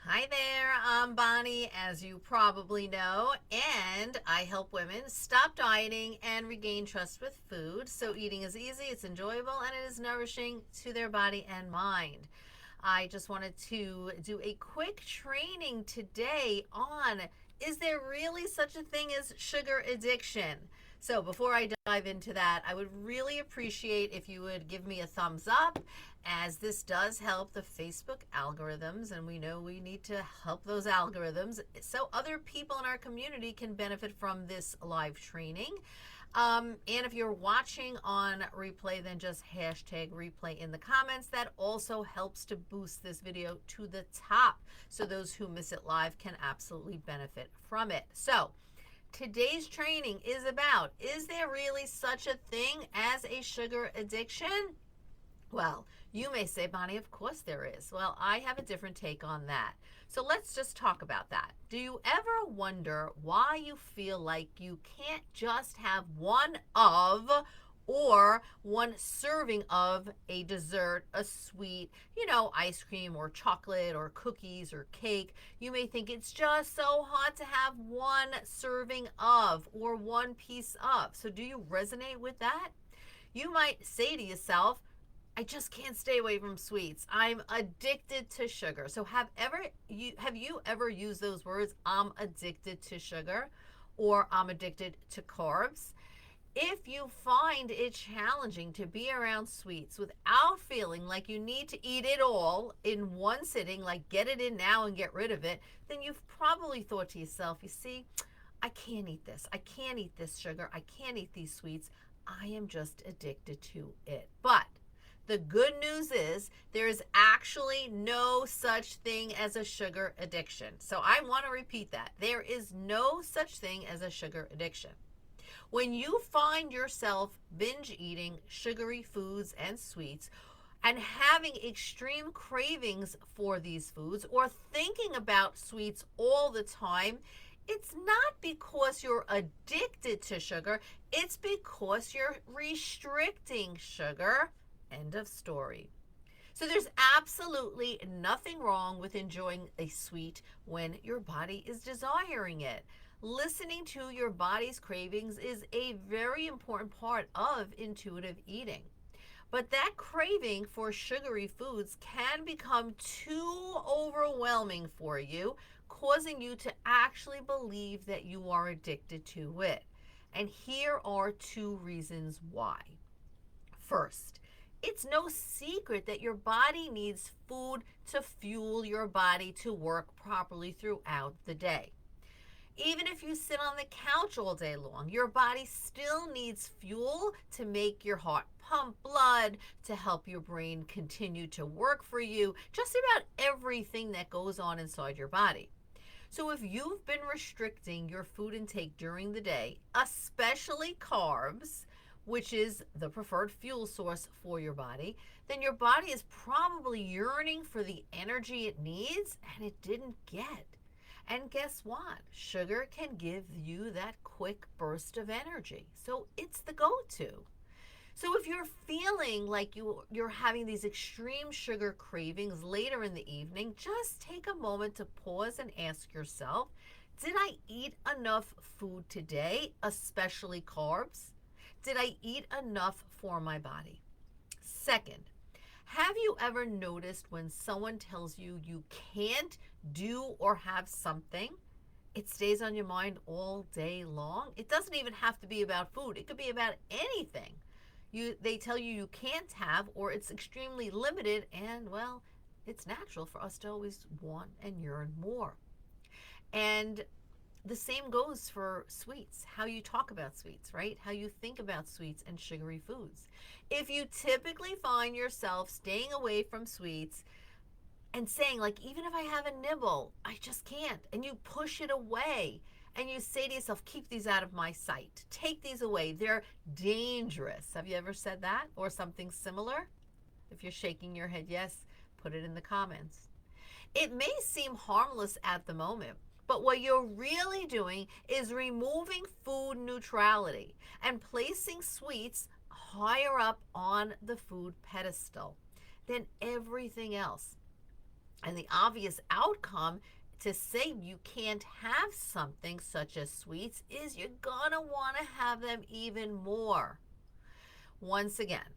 Hi there, I'm Bonnie, as you probably know, and I help women stop dieting and regain trust with food. So, eating is easy, it's enjoyable, and it is nourishing to their body and mind. I just wanted to do a quick training today on, is there really such a thing as sugar addiction? So, before I dive into that, I would really appreciate if you would give me a thumbs up, as this does help the Facebook algorithms, and we know we need to help those algorithms so other people in our community can benefit from this live training. And if you're watching on replay, then just hashtag replay in the comments. That also helps to boost this video to the top so those who miss it live can absolutely benefit from it. So, today's training is about, is there really such a thing as a sugar addiction? Well, you may say, Bonnie, of course there is. Well, I have a different take on that. So let's just talk about that. Do you ever wonder why you feel like you can't just have one of or one serving of a dessert, a sweet, ice cream or chocolate or cookies or cake? You may think it's just so hard to have one serving of or one piece of. So do you resonate with that? You might say to yourself, I just can't stay away from sweets. I'm addicted to sugar. So have you ever used those words? I'm addicted to sugar, or I'm addicted to carbs. If you find it challenging to be around sweets without feeling like you need to eat it all in one sitting, like get it in now and get rid of it, then you've probably thought to yourself, you see, I can't eat this. I can't eat this sugar. I can't eat these sweets. I am just addicted to it. But the good news is there is actually no such thing as a sugar addiction. So I want to repeat that. There is no such thing as a sugar addiction. When you find yourself binge eating sugary foods and sweets and having extreme cravings for these foods or thinking about sweets all the time, it's not because you're addicted to sugar, it's because you're restricting sugar. End of story. So there's absolutely nothing wrong with enjoying a sweet when your body is desiring it. Listening to your body's cravings is a very important part of intuitive eating. But that craving for sugary foods can become too overwhelming for you, causing you to actually believe that you are addicted to it. And here are two reasons why. First, it's no secret that your body needs food to fuel your body to work properly throughout the day. Even if you sit on the couch all day long, your body still needs fuel to make your heart pump blood, to help your brain continue to work for you, just about everything that goes on inside your body. So if you've been restricting your food intake during the day, especially carbs, which is the preferred fuel source for your body, then your body is probably yearning for the energy it needs and it didn't get. And guess what? Sugar can give you that quick burst of energy. So it's the go-to. So if you're feeling like you're having these extreme sugar cravings later in the evening, just take a moment to pause and ask yourself, did I eat enough food today, especially carbs? Did I eat enough for my body? Second, have you ever noticed when someone tells you you can't do or have something, it stays on your mind all day long? It doesn't even have to be about food. It could be about anything. They tell you you can't have, or it's extremely limited, and well, it's natural for us to always want and yearn more. And the same goes for sweets, how you talk about sweets, right? How you think about sweets and sugary foods. If you typically find yourself staying away from sweets and saying, like, even if I have a nibble, I just can't, and you push it away, and you say to yourself, keep these out of my sight, take these away, they're dangerous. Have you ever said that or something similar? If you're shaking your head yes, put it in the comments. It may seem harmless at the moment, but what you're really doing is removing food neutrality and placing sweets higher up on the food pedestal than everything else. And the obvious outcome to say you can't have something such as sweets is you're gonna want to have them even more. Once again,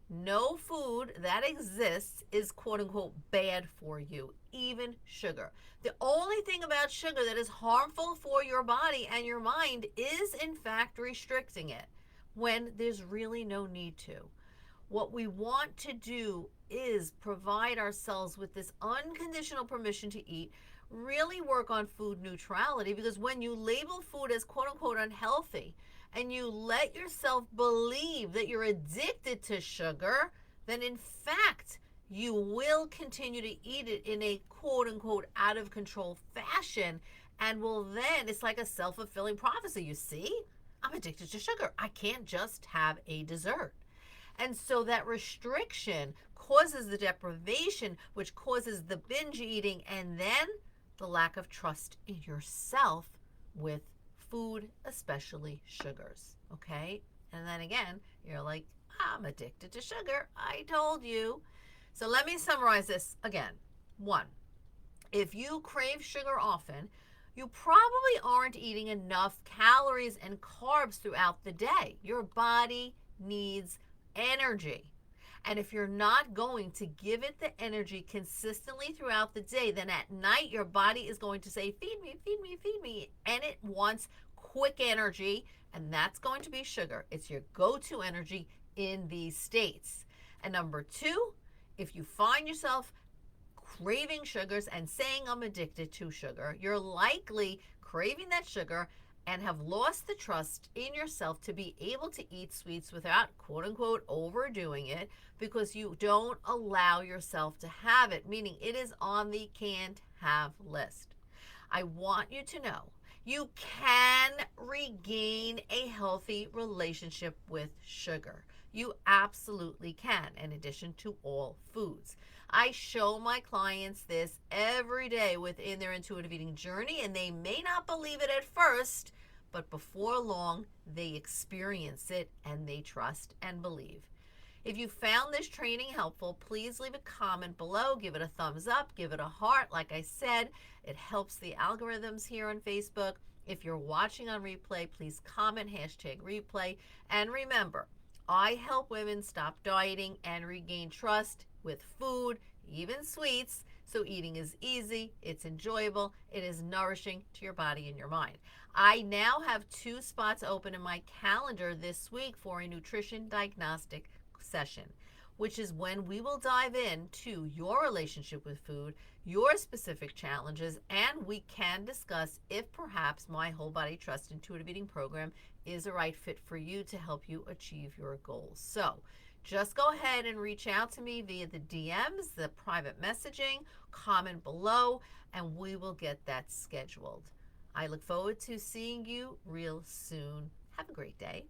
no food that exists is quote unquote bad for you, even sugar. The only thing about sugar that is harmful for your body and your mind is, in fact, restricting it when there's really no need to. What we want to do is provide ourselves with this unconditional permission to eat, really work on food neutrality, because when you label food as quote unquote unhealthy and you let yourself believe that you're addicted to sugar, then in fact, you will continue to eat it in a quote unquote out of control fashion. And will then, it's like a self fulfilling prophecy. You see, I'm addicted to sugar. I can't just have a dessert. And so that restriction causes the deprivation, which causes the binge eating, and then the lack of trust in yourself with food, especially sugars. Okay? And then again, you're like, I'm addicted to sugar. I told you. So let me summarize this again. 1, if you crave sugar often, you probably aren't eating enough calories and carbs throughout the day. Your body needs energy. And if you're not going to give it the energy consistently throughout the day, then at night your body is going to say, feed me, feed me, feed me. And it wants quick energy, and that's going to be sugar. It's your go-to energy in these states. And number 2, if you find yourself craving sugars and saying I'm addicted to sugar, you're likely craving that sugar and have lost the trust in yourself to be able to eat sweets without quote unquote overdoing it, because you don't allow yourself to have it, meaning it is on the can't have list. I want you to know you can regain a healthy relationship with sugar. You absolutely can, in addition to all foods. I show my clients this every day within their intuitive eating journey, and they may not believe it at first, but before long, they experience it and they trust and believe. If you found this training helpful, please leave a comment below, give it a thumbs up, give it a heart. Like I said, it helps the algorithms here on Facebook. If you're watching on replay, please comment #replay. And remember, I help women stop dieting and regain trust with food, even sweets. So eating is easy, it's enjoyable, it is nourishing to your body and your mind. I now have 2 spots open in my calendar this week for a Nutrition Diagnostic Session, which is when we will dive into your relationship with food, your specific challenges, and we can discuss if perhaps my Whole Body Trust Intuitive Eating program is a right fit for you to help you achieve your goals. So just go ahead and reach out to me via the DMs, the private messaging, comment below, and we will get that scheduled. I look forward to seeing you real soon. Have a great day.